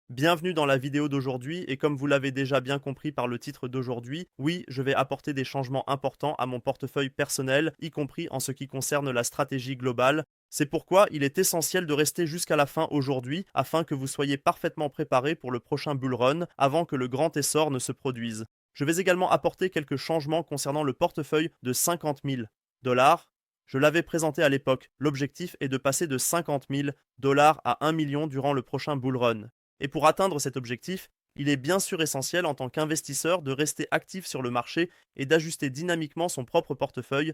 Bienvenue dans la vidéo d'aujourd'hui et comme vous l'avez déjà bien compris par le titre d'aujourd'hui, oui, je vais apporter des changements importants à mon portefeuille personnel, y compris en ce qui concerne la stratégie globale. C'est pourquoi il est essentiel de rester jusqu'à la fin aujourd'hui afin que vous soyez parfaitement préparé pour le prochain bull run avant que le grand essor ne se produise. Je vais également apporter quelques changements concernant le portefeuille de 50 000 dollars. Je l'avais présenté à l'époque, l'objectif est de passer de 50 000 dollars à 1 million durant le prochain bull run. Et pour atteindre cet objectif, il est bien sûr essentiel en tant qu'investisseur de rester actif sur le marché et d'ajuster dynamiquement son propre portefeuille.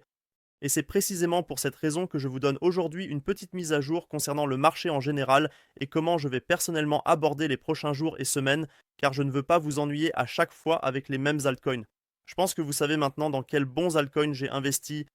Et c'est précisément pour cette raison que je vous donne aujourd'hui une petite mise à jour concernant le marché en général et comment je vais personnellement aborder les prochains jours et semaines, car je ne veux pas vous ennuyer à chaque fois avec les mêmes altcoins. Je pense que vous savez maintenant dans quels bons altcoins j'ai investi.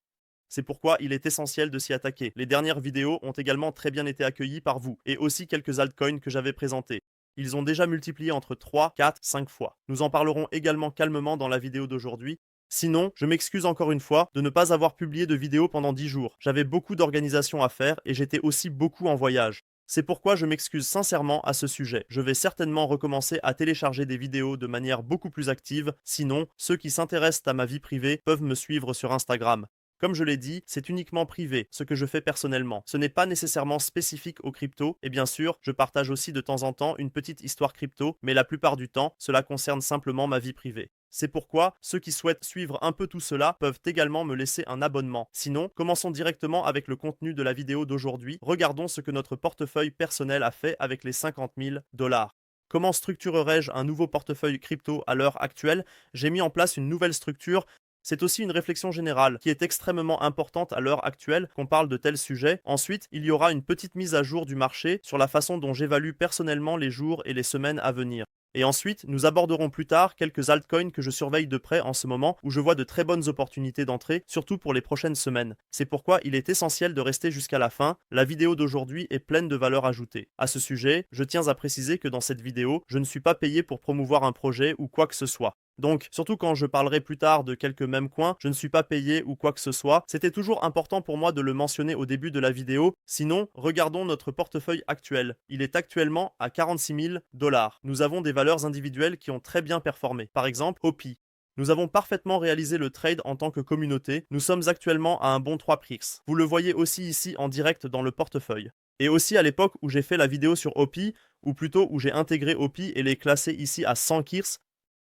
C'est pourquoi il est essentiel de s'y attaquer. Les dernières vidéos ont également très bien été accueillies par vous, et aussi quelques altcoins que j'avais présentés. Ils ont déjà multiplié entre 3, 4, 5 fois. Nous en parlerons également calmement dans la vidéo d'aujourd'hui. Sinon, je m'excuse encore une fois de ne pas avoir publié de vidéo pendant 10 jours. J'avais beaucoup d'organisation à faire et j'étais aussi beaucoup en voyage. C'est pourquoi je m'excuse sincèrement à ce sujet. Je vais certainement recommencer à télécharger des vidéos de manière beaucoup plus active, sinon, ceux qui s'intéressent à ma vie privée peuvent me suivre sur Instagram. Comme je l'ai dit, c'est uniquement privé, ce que je fais personnellement. Ce n'est pas nécessairement spécifique aux cryptos, et bien sûr, je partage aussi de temps en temps une petite histoire crypto, mais la plupart du temps, cela concerne simplement ma vie privée. C'est pourquoi, ceux qui souhaitent suivre un peu tout cela peuvent également me laisser un abonnement. Sinon, commençons directement avec le contenu de la vidéo d'aujourd'hui. Regardons ce que notre portefeuille personnel a fait avec les 50 000 dollars. Comment structurerai-je un nouveau portefeuille crypto à l'heure actuelle? J'ai mis en place une nouvelle structure. C'est aussi une réflexion générale qui est extrêmement importante à l'heure actuelle qu'on parle de tels sujets. Ensuite, il y aura une petite mise à jour du marché sur la façon dont j'évalue personnellement les jours et les semaines à venir. Et ensuite, nous aborderons plus tard quelques altcoins que je surveille de près en ce moment où je vois de très bonnes opportunités d'entrée, surtout pour les prochaines semaines. C'est pourquoi il est essentiel de rester jusqu'à la fin. La vidéo d'aujourd'hui est pleine de valeur ajoutée. À ce sujet, je tiens à préciser que dans cette vidéo, je ne suis pas payé pour promouvoir un projet ou quoi que ce soit. Donc, surtout quand je parlerai plus tard de quelques mêmes coins, je ne suis pas payé ou quoi que ce soit. C'était toujours important pour moi de le mentionner au début de la vidéo. Sinon, regardons notre portefeuille actuel. Il est actuellement à 46 000 dollars. Nous avons des valeurs individuelles qui ont très bien performé. Par exemple, Hopi. Nous avons parfaitement réalisé le trade en tant que communauté. Nous sommes actuellement à un bon 3 prix. Vous le voyez aussi ici en direct dans le portefeuille. Et aussi à l'époque où j'ai fait la vidéo sur Hopi, ou plutôt où j'ai intégré Hopi et les classé ici à 100 kirs.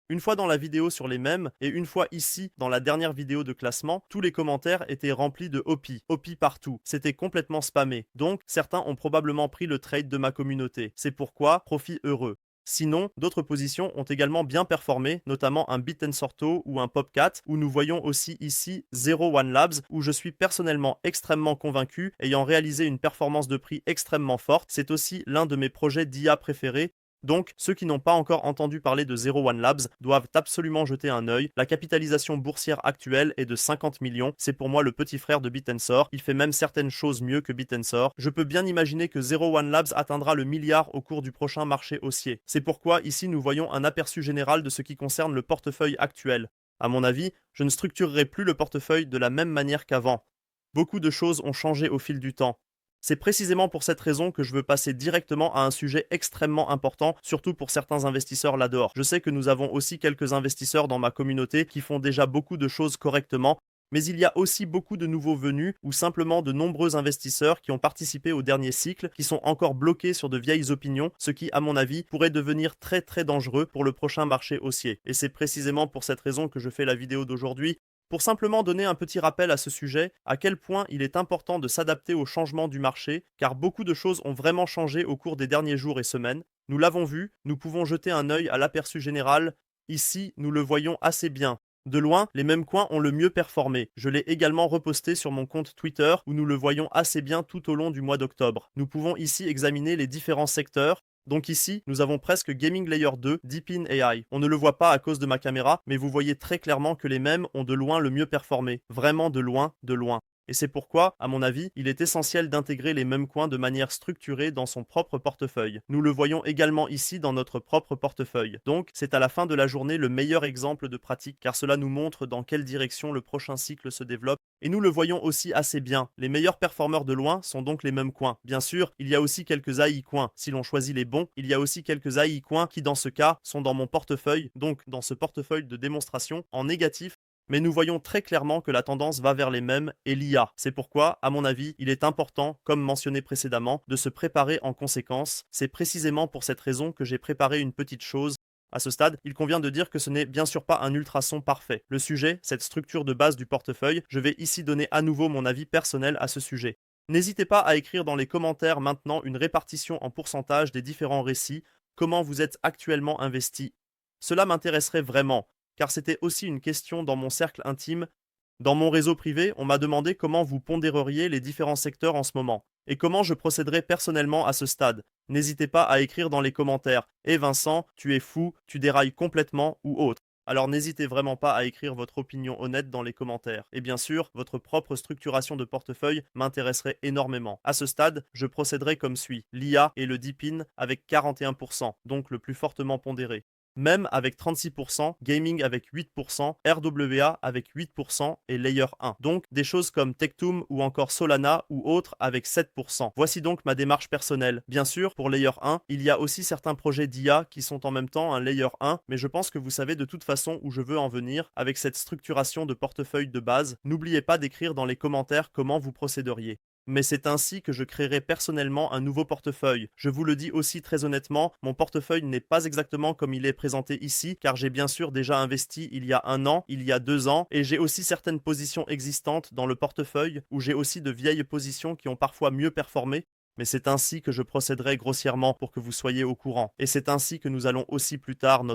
Une fois dans la vidéo sur les mèmes et une fois ici dans la dernière vidéo de classement, tous les commentaires étaient remplis de Hopi, Hopi partout. C'était complètement spammé. Donc, certains ont probablement pris le trade de ma communauté. C'est pourquoi, profit heureux. Sinon, d'autres positions ont également bien performé, notamment un Bit Sorto ou un Popcat, où nous voyons aussi ici Zero One Labs, où je suis personnellement extrêmement convaincu, ayant réalisé une performance de prix extrêmement forte. C'est aussi l'un de mes projets d'IA préférés. Donc, ceux qui n'ont pas encore entendu parler de Zero One Labs doivent absolument jeter un œil. La capitalisation boursière actuelle est de 50 millions. C'est pour moi le petit frère de Bitensor. Il fait même certaines choses mieux que Bitensor. Je peux bien imaginer que Zero One Labs atteindra le milliard au cours du prochain marché haussier. C'est pourquoi ici nous voyons un aperçu général de ce qui concerne le portefeuille actuel. À mon avis, je ne structurerai plus le portefeuille de la même manière qu'avant. Beaucoup de choses ont changé au fil du temps. C'est précisément pour cette raison que je veux passer directement à un sujet extrêmement important, surtout pour certains investisseurs là-dehors. Je sais que nous avons aussi quelques investisseurs dans ma communauté qui font déjà beaucoup de choses correctement, mais il y a aussi beaucoup de nouveaux venus ou simplement de nombreux investisseurs qui ont participé au dernier cycle, qui sont encore bloqués sur de vieilles opinions, ce qui, à mon avis, pourrait devenir très très dangereux pour le prochain marché haussier. Et c'est précisément pour cette raison que je fais la vidéo d'aujourd'hui. Pour simplement donner un petit rappel à ce sujet, à quel point il est important de s'adapter aux changements du marché, car beaucoup de choses ont vraiment changé au cours des derniers jours et semaines. Nous l'avons vu, nous pouvons jeter un œil à l'aperçu général. Ici, nous le voyons assez bien. De loin, les mêmes coins ont le mieux performé. Je l'ai également reposté sur mon compte Twitter où nous le voyons assez bien tout au long du mois d'octobre. Nous pouvons ici examiner les différents secteurs. Donc ici, nous avons presque Gaming Layer 2, Deepin AI. On ne le voit pas à cause de ma caméra, mais vous voyez très clairement que les mêmes ont de loin le mieux performé. Vraiment de loin, de loin. Et c'est pourquoi, à mon avis, il est essentiel d'intégrer les mêmes coins de manière structurée dans son propre portefeuille. Nous le voyons également ici dans notre propre portefeuille. Donc, c'est à la fin de la journée le meilleur exemple de pratique car cela nous montre dans quelle direction le prochain cycle se développe. Et nous le voyons aussi assez bien. Les meilleurs performeurs de loin sont donc les mêmes coins. Bien sûr, il y a aussi quelques AI coins. Si l'on choisit les bons, il y a aussi quelques AI coins qui, dans ce cas, sont dans mon portefeuille, donc dans ce portefeuille de démonstration en négatif. Mais nous voyons très clairement que la tendance va vers les mêmes et l'IA. C'est pourquoi, à mon avis, il est important, comme mentionné précédemment, de se préparer en conséquence. C'est précisément pour cette raison que j'ai préparé une petite chose. À ce stade, il convient de dire que ce n'est bien sûr pas un ultrason parfait. Le sujet, cette structure de base du portefeuille, je vais ici donner à nouveau mon avis personnel à ce sujet. N'hésitez pas à écrire dans les commentaires maintenant une répartition en pourcentage des différents récits, comment vous êtes actuellement investi. Cela m'intéresserait vraiment, car c'était aussi une question dans mon cercle intime. Dans mon réseau privé, on m'a demandé comment vous pondéreriez les différents secteurs en ce moment, et comment je procéderais personnellement à ce stade. N'hésitez pas à écrire dans les commentaires « Eh Vincent, tu es fou, tu dérailles complètement » ou autre. Alors n'hésitez vraiment pas à écrire votre opinion honnête dans les commentaires. Et bien sûr, votre propre structuration de portefeuille m'intéresserait énormément. À ce stade, je procéderai comme suit. L'IA et le DeepIn avec 41%, donc le plus fortement pondéré. Même avec 36%, Gaming avec 8%, RWA avec 8% et Layer 1. Donc des choses comme Tectum ou encore Solana ou autres avec 7%. Voici donc ma démarche personnelle. Bien sûr, pour Layer 1, il y a aussi certains projets d'IA qui sont en même temps un Layer 1, mais je pense que vous savez de toute façon où je veux en venir avec cette structuration de portefeuille de base. N'oubliez pas d'écrire dans les commentaires comment vous procéderiez. Mais c'est ainsi que je créerai personnellement un nouveau portefeuille. Je vous le dis aussi très honnêtement, mon portefeuille n'est pas exactement comme il est présenté ici, car j'ai bien sûr déjà investi il y a 1 an, il y a 2 ans, et j'ai aussi certaines positions existantes dans le portefeuille, où j'ai aussi de vieilles positions qui ont parfois mieux performé. Mais c'est ainsi que je procéderai grossièrement pour que vous soyez au courant. Et c'est ainsi que nous allons aussi plus tard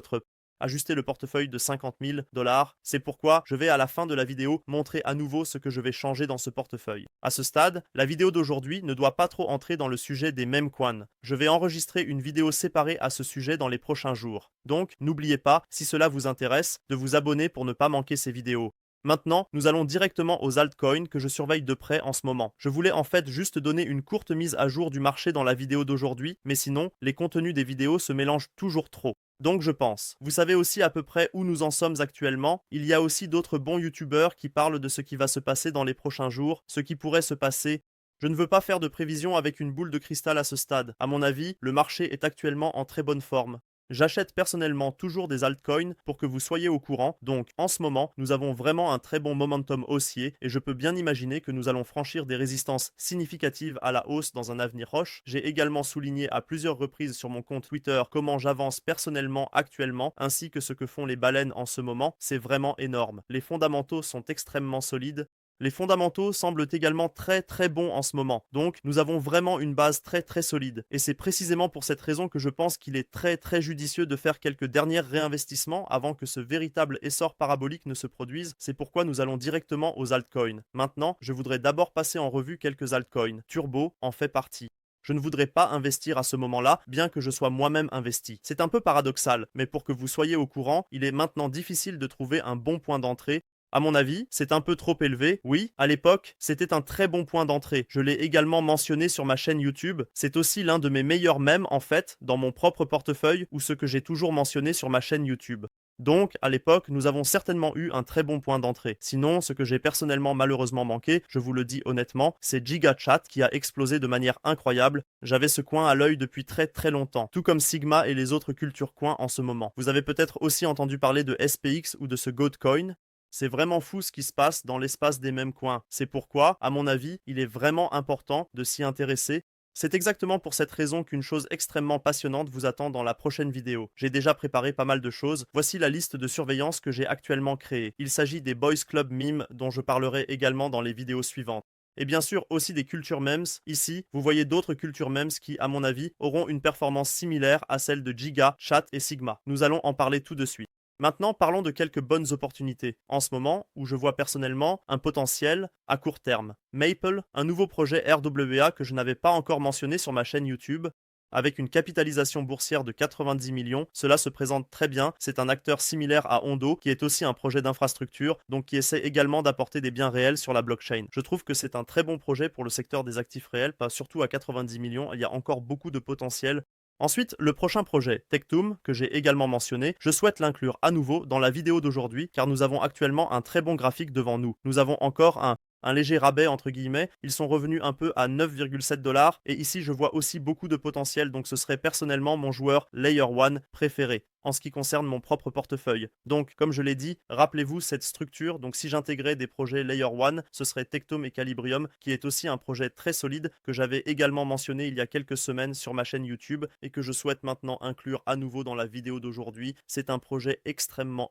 ajuster le portefeuille de 50 000 $. C'est pourquoi je vais à la fin de la vidéo montrer à nouveau ce que je vais changer dans ce portefeuille. À ce stade, la vidéo d'aujourd'hui ne doit pas trop entrer dans le sujet des meme coins. Je vais enregistrer une vidéo séparée à ce sujet dans les prochains jours. Donc, n'oubliez pas, si cela vous intéresse, de vous abonner pour ne pas manquer ces vidéos. Maintenant, nous allons directement aux altcoins que je surveille de près en ce moment. Je voulais en fait juste donner une courte mise à jour du marché dans la vidéo d'aujourd'hui, mais sinon, les contenus des vidéos se mélangent toujours trop. Donc je pense. Vous savez aussi à peu près où nous en sommes actuellement. Il y a aussi d'autres bons youtubeurs qui parlent de ce qui va se passer dans les prochains jours, ce qui pourrait se passer. Je ne veux pas faire de prévisions avec une boule de cristal à ce stade. À mon avis, le marché est actuellement en très bonne forme. J'achète personnellement toujours des altcoins pour que vous soyez au courant, donc en ce moment, nous avons vraiment un très bon momentum haussier et je peux bien imaginer que nous allons franchir des résistances significatives à la hausse dans un avenir proche. J'ai également souligné à plusieurs reprises sur mon compte Twitter comment j'avance personnellement actuellement, ainsi que ce que font les baleines en ce moment, c'est vraiment énorme. Les fondamentaux sont extrêmement solides. Les fondamentaux semblent également très bons en ce moment, donc nous avons vraiment une base très solide. Et c'est précisément pour cette raison que je pense qu'il est très judicieux de faire quelques derniers réinvestissements avant que ce véritable essor parabolique ne se produise. C'est pourquoi nous allons directement aux altcoins. Maintenant, je voudrais d'abord passer en revue quelques altcoins. Turbo en fait partie. Je ne voudrais pas investir à ce moment-là, bien que je sois moi-même investi. C'est un peu paradoxal, mais pour que vous soyez au courant, il est maintenant difficile de trouver un bon point d'entrée. À mon avis, c'est un peu trop élevé. Oui, à l'époque, c'était un très bon point d'entrée. Je l'ai également mentionné sur ma chaîne YouTube. C'est aussi l'un de mes meilleurs mèmes en fait, dans mon propre portefeuille ou ce que j'ai toujours mentionné sur ma chaîne YouTube. Donc, à l'époque, nous avons certainement eu un très bon point d'entrée. Sinon, ce que j'ai personnellement malheureusement manqué, je vous le dis honnêtement, c'est GigaChat qui a explosé de manière incroyable. J'avais ce coin à l'œil depuis très longtemps, tout comme Sigma et les autres cultures coins en ce moment. Vous avez peut-être aussi entendu parler de SPX ou de ce Goatcoin. C'est vraiment fou ce qui se passe dans l'espace des mêmes coins. C'est pourquoi, à mon avis, il est vraiment important de s'y intéresser. C'est exactement pour cette raison qu'une chose extrêmement passionnante vous attend dans la prochaine vidéo. J'ai déjà préparé pas mal de choses. Voici la liste de surveillance que j'ai actuellement créée. Il s'agit des Boys Club Memes dont je parlerai également dans les vidéos suivantes. Et bien sûr aussi des culture memes. Ici, vous voyez d'autres culture memes qui, à mon avis, auront une performance similaire à celle de Giga, Chat et Sigma. Nous allons en parler tout de suite. Maintenant, parlons de quelques bonnes opportunités. En ce moment, où je vois personnellement un potentiel à court terme. Maple, un nouveau projet RWA que je n'avais pas encore mentionné sur ma chaîne YouTube. Avec une capitalisation boursière de 90 millions, cela se présente très bien. C'est un acteur similaire à Ondo, qui est aussi un projet d'infrastructure, donc qui essaie également d'apporter des biens réels sur la blockchain. Je trouve que c'est un très bon projet pour le secteur des actifs réels, pas surtout à 90 millions, il y a encore beaucoup de potentiel. Ensuite, le prochain projet, Tectum, que j'ai également mentionné, je souhaite l'inclure à nouveau dans la vidéo d'aujourd'hui car nous avons actuellement un très bon graphique devant nous. Nous avons encore un léger rabais entre guillemets, ils sont revenus un peu à 9,7 dollars et ici je vois aussi beaucoup de potentiel donc ce serait personnellement mon joueur Layer 1 préféré en ce qui concerne mon propre portefeuille. Donc comme je l'ai dit, rappelez-vous cette structure, donc si j'intégrais des projets Layer 1, ce serait Tectum et Calibrium qui est aussi un projet très solide que j'avais également mentionné il y a quelques semaines sur ma chaîne YouTube et que je souhaite maintenant inclure à nouveau dans la vidéo d'aujourd'hui. C'est un projet extrêmement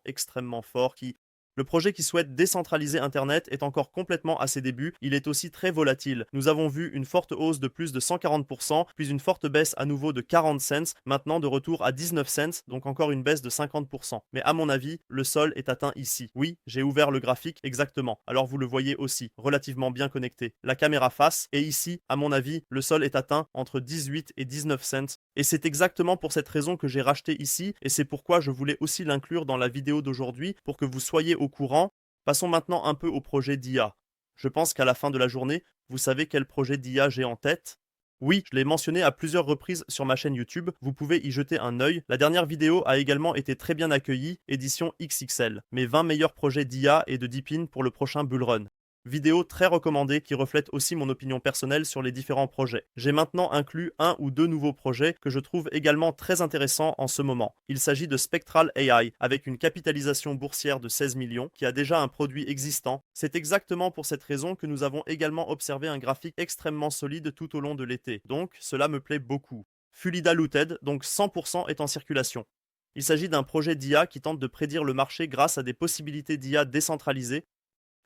fort qui le projet qui souhaite décentraliser Internet est encore complètement à ses débuts, il est aussi très volatile. Nous avons vu une forte hausse de plus de 140%, puis une forte baisse à nouveau de 40 cents, maintenant de retour à 19 cents, donc encore une baisse de 50%. Mais à mon avis, le sol est atteint ici. Oui, j'ai ouvert le graphique exactement, alors vous le voyez aussi, relativement bien connecté. La caméra face, et ici, à mon avis, le sol est atteint entre 18 et 19 cents, et c'est exactement pour cette raison que j'ai racheté ici, et c'est pourquoi je voulais aussi l'inclure dans la vidéo d'aujourd'hui, pour que vous soyez au courant. Passons maintenant un peu au projet d'IA. Je pense qu'à la fin de la journée, vous savez quel projet d'IA j'ai en tête? Oui, je l'ai mentionné à plusieurs reprises sur ma chaîne YouTube, vous pouvez y jeter un œil. La dernière vidéo a également été très bien accueillie, édition XXL. Mes 20 meilleurs projets d'IA et de Deepin pour le prochain Bull Run. Vidéo très recommandée qui reflète aussi mon opinion personnelle sur les différents projets. J'ai maintenant inclus un ou deux nouveaux projets que je trouve également très intéressants en ce moment. Il s'agit de Spectral AI avec une capitalisation boursière de 16 millions qui a déjà un produit existant. C'est exactement pour cette raison que nous avons également observé un graphique extrêmement solide tout au long de l'été. Donc cela me plaît beaucoup. Fulida Looted, donc 100% est en circulation. Il s'agit d'un projet d'IA qui tente de prédire le marché grâce à des possibilités d'IA décentralisées,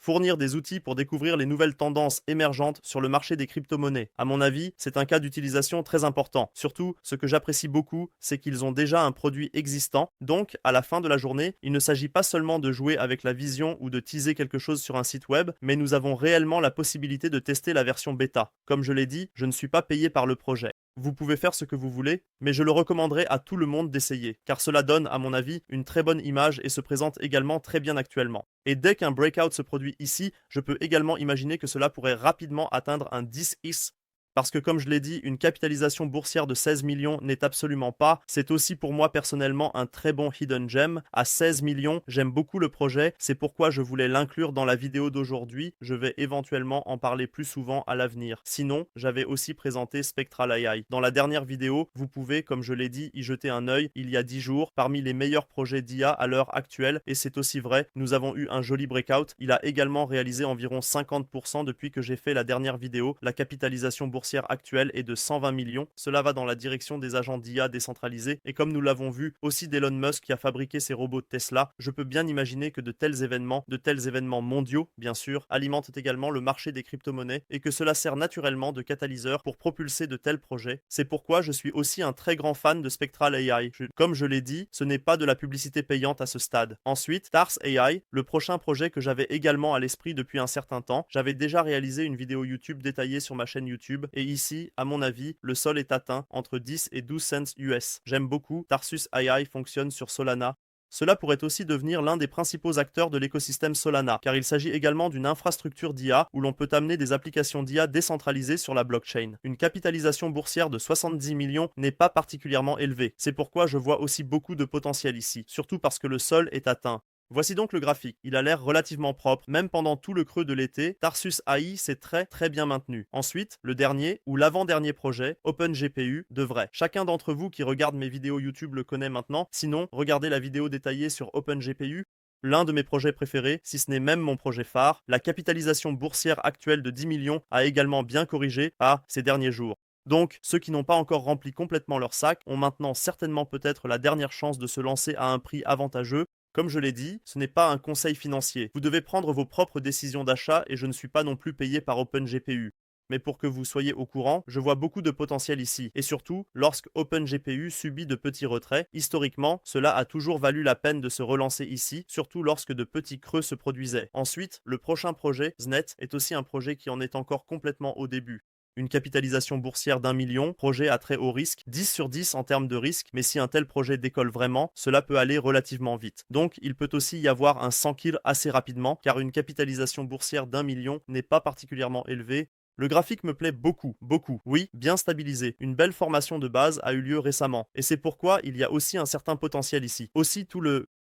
fournir des outils pour découvrir les nouvelles tendances émergentes sur le marché des crypto-monnaies. À mon avis, c'est un cas d'utilisation très important. Surtout, ce que j'apprécie beaucoup, c'est qu'ils ont déjà un produit existant. Donc, à la fin de la journée, il ne s'agit pas seulement de jouer avec la vision ou de teaser quelque chose sur un site web, mais nous avons réellement la possibilité de tester la version bêta. Comme je l'ai dit, je ne suis pas payé par le projet. Vous pouvez faire ce que vous voulez, mais je le recommanderais à tout le monde d'essayer, car cela donne, à mon avis, une très bonne image et se présente également très bien actuellement. Et dès qu'un breakout se produit ici, je peux également imaginer que cela pourrait rapidement atteindre un 10x. Parce que comme je l'ai dit, une capitalisation boursière de 16 millions n'est absolument pas. C'est aussi pour moi personnellement un très bon hidden gem. À 16 millions, j'aime beaucoup le projet. C'est pourquoi je voulais l'inclure dans la vidéo d'aujourd'hui. Je vais éventuellement en parler plus souvent à l'avenir. Sinon, j'avais aussi présenté Spectral AI. Dans la dernière vidéo, vous pouvez, comme je l'ai dit, y jeter un œil. Il y a 10 jours, parmi les meilleurs projets d'IA à l'heure actuelle. Et c'est aussi vrai, nous avons eu un joli breakout. Il a également réalisé environ 50% depuis que j'ai fait la dernière vidéo. La capitalisation boursière actuelle est de 120 millions. Cela va dans la direction des agents d'IA décentralisés et comme nous l'avons vu aussi d'Elon Musk qui a fabriqué ses robots de Tesla, je peux bien imaginer que de tels événements mondiaux, bien sûr, alimentent également le marché des crypto-monnaies et que cela sert naturellement de catalyseur pour propulser de tels projets. C'est pourquoi je suis aussi un très grand fan de Spectral AI. Comme je l'ai dit, ce n'est pas de la publicité payante à ce stade. Ensuite, Tars AI, le prochain projet que j'avais également à l'esprit depuis un certain temps. J'avais déjà réalisé une vidéo YouTube détaillée sur ma chaîne YouTube et ici, à mon avis, le sol est atteint entre 10 et 12 cents US. J'aime beaucoup, Tarsus AI fonctionne sur Solana. Cela pourrait aussi devenir l'un des principaux acteurs de l'écosystème Solana, car il s'agit également d'une infrastructure d'IA où l'on peut amener des applications d'IA décentralisées sur la blockchain. Une capitalisation boursière de 70 millions n'est pas particulièrement élevée, c'est pourquoi je vois aussi beaucoup de potentiel ici, surtout parce que le sol est atteint. Voici donc le graphique, il a l'air relativement propre, même pendant tout le creux de l'été, Tarsus AI s'est très bien maintenu. Ensuite, le dernier ou l'avant-dernier projet, OpenGPU, devrait. Chacun d'entre vous qui regarde mes vidéos YouTube le connaît maintenant, sinon, regardez la vidéo détaillée sur OpenGPU, l'un de mes projets préférés, si ce n'est même mon projet phare. La capitalisation boursière actuelle de 10 millions a également bien corrigé ces derniers jours. Donc, ceux qui n'ont pas encore rempli complètement leur sac ont maintenant certainement peut-être la dernière chance de se lancer à un prix avantageux. Comme je l'ai dit, ce n'est pas un conseil financier. Vous devez prendre vos propres décisions d'achat et je ne suis pas non plus payé par OpenGPU. Mais pour que vous soyez au courant, je vois beaucoup de potentiel ici. Et surtout, lorsque OpenGPU subit de petits retraits, historiquement, cela a toujours valu la peine de se relancer ici, surtout lorsque de petits creux se produisaient. Ensuite, le prochain projet, Znet, est aussi un projet qui en est encore complètement au début. Une capitalisation boursière d'1 million, projet à très haut risque, 10 sur 10 en termes de risque, mais si un tel projet décolle vraiment, cela peut aller relativement vite. Donc il peut aussi y avoir un 100 kills assez rapidement, car une capitalisation boursière d'1 million n'est pas particulièrement élevée. Le graphique me plaît beaucoup, beaucoup. Oui, bien stabilisé. Une belle formation de base a eu lieu récemment. Et c'est pourquoi il y a aussi un certain potentiel ici. Aussi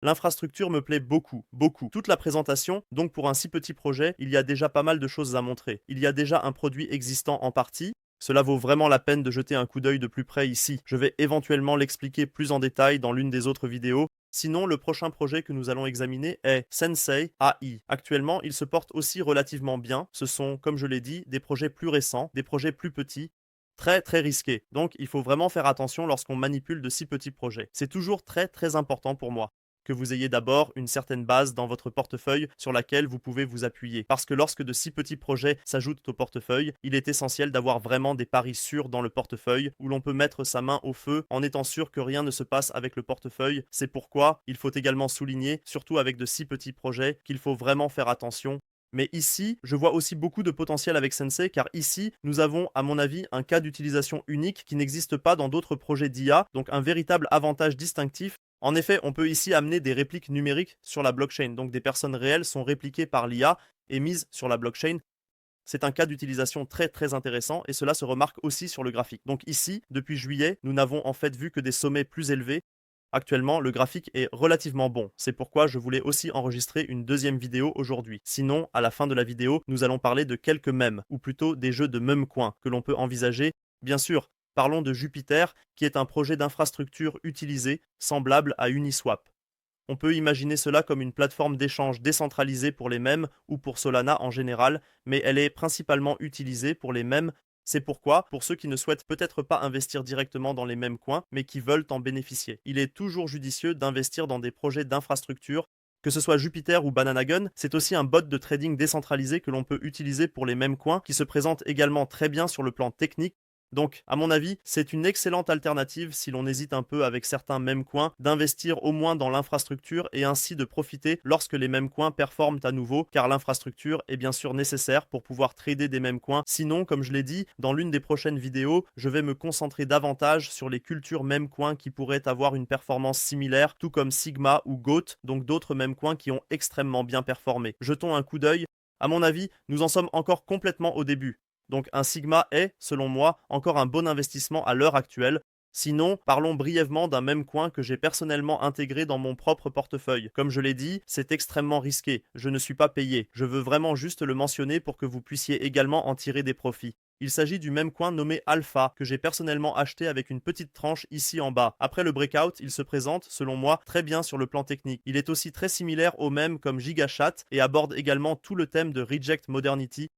L'infrastructure me plaît beaucoup, beaucoup. Toute la présentation, donc pour un si petit projet, il y a déjà pas mal de choses à montrer. Il y a déjà un produit existant en partie. Cela vaut vraiment la peine de jeter un coup d'œil de plus près ici. Je vais éventuellement l'expliquer plus en détail dans l'une des autres vidéos. Sinon, le prochain projet que nous allons examiner est Sensei AI. Actuellement, il se porte aussi relativement bien. Ce sont, comme je l'ai dit, des projets plus récents, des projets plus petits, très très risqués. Donc, il faut vraiment faire attention lorsqu'on manipule de si petits projets. C'est toujours très très important pour moi que vous ayez d'abord une certaine base dans votre portefeuille sur laquelle vous pouvez vous appuyer. Parce que lorsque de si petits projets s'ajoutent au portefeuille, il est essentiel d'avoir vraiment des paris sûrs dans le portefeuille où l'on peut mettre sa main au feu en étant sûr que rien ne se passe avec le portefeuille. C'est pourquoi il faut également souligner, surtout avec de si petits projets, qu'il faut vraiment faire attention. Mais ici, je vois aussi beaucoup de potentiel avec Sensei car ici, nous avons, à mon avis, un cas d'utilisation unique qui n'existe pas dans d'autres projets d'IA, donc un véritable avantage distinctif. En effet, on peut ici amener des répliques numériques sur la blockchain, donc des personnes réelles sont répliquées par l'IA et mises sur la blockchain. C'est un cas d'utilisation très très intéressant et cela se remarque aussi sur le graphique. Donc ici, depuis juillet, nous n'avons en fait vu que des sommets plus élevés. Actuellement, le graphique est relativement bon. C'est pourquoi je voulais aussi enregistrer une deuxième vidéo aujourd'hui. Sinon, à la fin de la vidéo, nous allons parler de quelques mèmes, ou plutôt des jeux de meme-coins que l'on peut envisager. Bien sûr, parlons de Jupiter, qui est un projet d'infrastructure utilisé, semblable à Uniswap. On peut imaginer cela comme une plateforme d'échange décentralisée pour les mèmes ou pour Solana en général, mais elle est principalement utilisée pour les mèmes. C'est pourquoi, pour ceux qui ne souhaitent peut-être pas investir directement dans les mêmes coins, mais qui veulent en bénéficier, il est toujours judicieux d'investir dans des projets d'infrastructure. Que ce soit Jupiter ou Bananagun, c'est aussi un bot de trading décentralisé que l'on peut utiliser pour les mêmes coins, qui se présente également très bien sur le plan technique. Donc, à mon avis, c'est une excellente alternative si l'on hésite un peu avec certains mêmes coins, d'investir au moins dans l'infrastructure et ainsi de profiter lorsque les mêmes coins performent à nouveau, car l'infrastructure est bien sûr nécessaire pour pouvoir trader des mêmes coins. Sinon, comme je l'ai dit, dans l'une des prochaines vidéos, je vais me concentrer davantage sur les cultures mêmes coins qui pourraient avoir une performance similaire, tout comme Sigma ou Goat, donc d'autres mêmes coins qui ont extrêmement bien performé. Jetons un coup d'œil. À mon avis, nous en sommes encore complètement au début. Donc un Sigma est, selon moi, encore un bon investissement à l'heure actuelle. Sinon, parlons brièvement d'un même coin que j'ai personnellement intégré dans mon propre portefeuille. Comme je l'ai dit, c'est extrêmement risqué, je ne suis pas payé, je veux vraiment juste le mentionner pour que vous puissiez également en tirer des profits. Il s'agit du même coin nommé Alpha, que j'ai personnellement acheté avec une petite tranche ici en bas. Après le breakout, il se présente, selon moi, très bien sur le plan technique. Il est aussi très similaire au même comme GigaChat et aborde également tout le thème de Reject Modernity.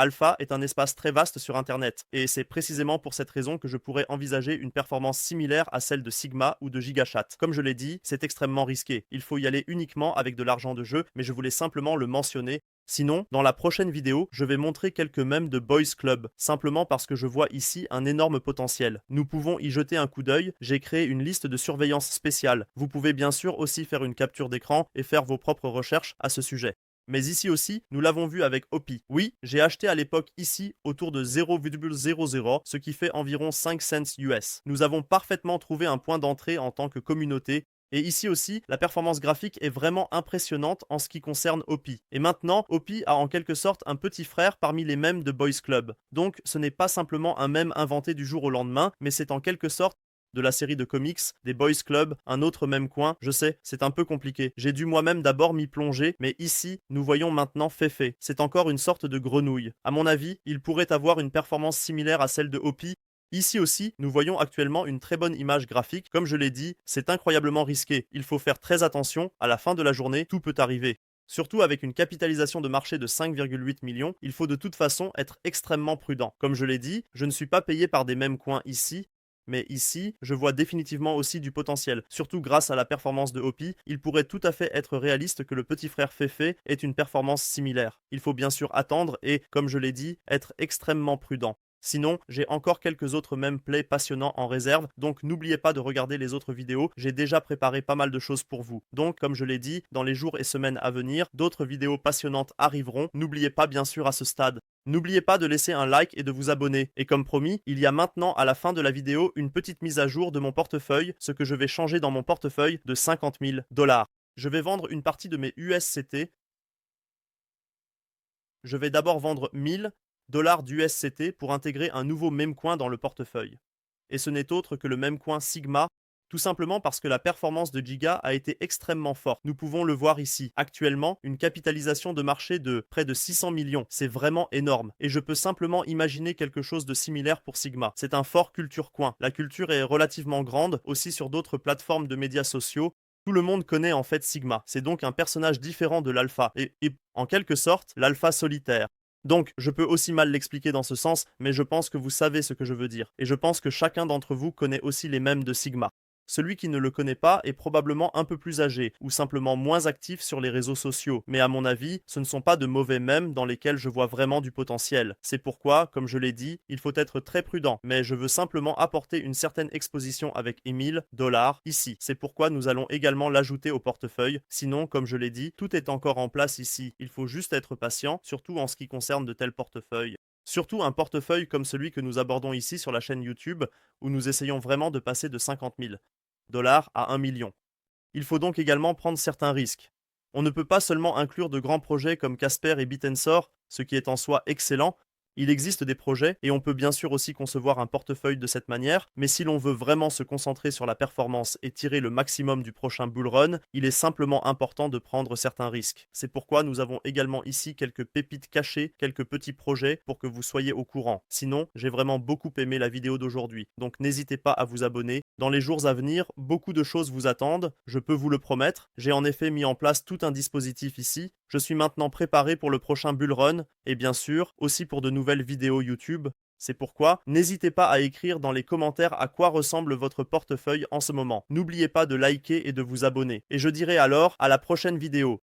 Alpha est un espace très vaste sur Internet, et c'est précisément pour cette raison que je pourrais envisager une performance similaire à celle de Sigma ou de GigaChat. Comme je l'ai dit, c'est extrêmement risqué. Il faut y aller uniquement avec de l'argent de jeu, mais je voulais simplement le mentionner. Sinon, dans la prochaine vidéo, je vais montrer quelques mèmes de Boys Club, simplement parce que je vois ici un énorme potentiel. Nous pouvons y jeter un coup d'œil, j'ai créé une liste de surveillance spéciale. Vous pouvez bien sûr aussi faire une capture d'écran et faire vos propres recherches à ce sujet. Mais ici aussi, nous l'avons vu avec Opi. Oui, j'ai acheté à l'époque ici autour de 0,00, ce qui fait environ 5 cents US. Nous avons parfaitement trouvé un point d'entrée en tant que communauté. Et ici aussi, la performance graphique est vraiment impressionnante en ce qui concerne Opi. Et maintenant, Opi a en quelque sorte un petit frère parmi les mèmes de Boys Club. Donc ce n'est pas simplement un mème inventé du jour au lendemain, mais c'est en quelque sorte de la série de comics, des Boys Club, un autre même coin. Je sais, c'est un peu compliqué. J'ai dû moi-même d'abord m'y plonger, mais ici, nous voyons maintenant Fefe. C'est encore une sorte de grenouille. À mon avis, il pourrait avoir une performance similaire à celle de Hopi. Ici aussi, nous voyons actuellement une très bonne image graphique. Comme je l'ai dit, c'est incroyablement risqué. Il faut faire très attention. À la fin de la journée, tout peut arriver. Surtout avec une capitalisation de marché de 5,8 millions, il faut de toute façon être extrêmement prudent. Comme je l'ai dit, je ne suis pas payé par des mêmes coins ici, mais ici, je vois définitivement aussi du potentiel. Surtout grâce à la performance de Hopi, il pourrait tout à fait être réaliste que le petit frère Fefe ait une performance similaire. Il faut bien sûr attendre et, comme je l'ai dit, être extrêmement prudent. Sinon, j'ai encore quelques autres plays passionnants en réserve, donc n'oubliez pas de regarder les autres vidéos, j'ai déjà préparé pas mal de choses pour vous. Donc, comme je l'ai dit, dans les jours et semaines à venir, d'autres vidéos passionnantes arriveront, n'oubliez pas bien sûr à ce stade. N'oubliez pas de laisser un like et de vous abonner. Et comme promis, il y a maintenant à la fin de la vidéo une petite mise à jour de mon portefeuille, ce que je vais changer dans mon portefeuille de 50 000 $. Je vais vendre une partie de mes USCT. Je vais d'abord vendre 1000 $ d'USCT pour intégrer un nouveau meme-coin dans le portefeuille. Et ce n'est autre que le meme-coin Sigma, tout simplement parce que la performance de Giga a été extrêmement forte. Nous pouvons le voir ici. Actuellement, une capitalisation de marché de près de 600 millions. C'est vraiment énorme. Et je peux simplement imaginer quelque chose de similaire pour Sigma. C'est un fort culture coin. La culture est relativement grande, aussi sur d'autres plateformes de médias sociaux. Tout le monde connaît en fait Sigma. C'est donc un personnage différent de l'alpha. Et en quelque sorte, l'alpha solitaire. Donc, je peux aussi mal l'expliquer dans ce sens, mais je pense que vous savez ce que je veux dire. Et je pense que chacun d'entre vous connaît aussi les mèmes de Sigma. Celui qui ne le connaît pas est probablement un peu plus âgé, ou simplement moins actif sur les réseaux sociaux, mais à mon avis, ce ne sont pas de mauvais mèmes dans lesquels je vois vraiment du potentiel. C'est pourquoi, comme je l'ai dit, il faut être très prudent, mais je veux simplement apporter une certaine exposition avec $1000 ici. C'est pourquoi nous allons également l'ajouter au portefeuille, sinon, comme je l'ai dit, tout est encore en place ici. Il faut juste être patient, surtout en ce qui concerne de tels portefeuilles. Surtout un portefeuille comme celui que nous abordons ici sur la chaîne YouTube, où nous essayons vraiment de passer de 50 000 $ à 1 million. Il faut donc également prendre certains risques. On ne peut pas seulement inclure de grands projets comme Casper et Bitensor, ce qui est en soi excellent. Il existe des projets, et on peut bien sûr aussi concevoir un portefeuille de cette manière, mais si l'on veut vraiment se concentrer sur la performance et tirer le maximum du prochain bull run, il est simplement important de prendre certains risques. C'est pourquoi nous avons également ici quelques pépites cachées, quelques petits projets pour que vous soyez au courant. Sinon, j'ai vraiment beaucoup aimé la vidéo d'aujourd'hui, donc n'hésitez pas à vous abonner. Dans les jours à venir, beaucoup de choses vous attendent, je peux vous le promettre. J'ai en effet mis en place tout un dispositif ici. Je suis maintenant préparé pour le prochain bull run, et bien sûr, aussi pour de nouvelles vidéos YouTube. C'est pourquoi, n'hésitez pas à écrire dans les commentaires à quoi ressemble votre portefeuille en ce moment. N'oubliez pas de liker et de vous abonner. Et je dirai alors à la prochaine vidéo.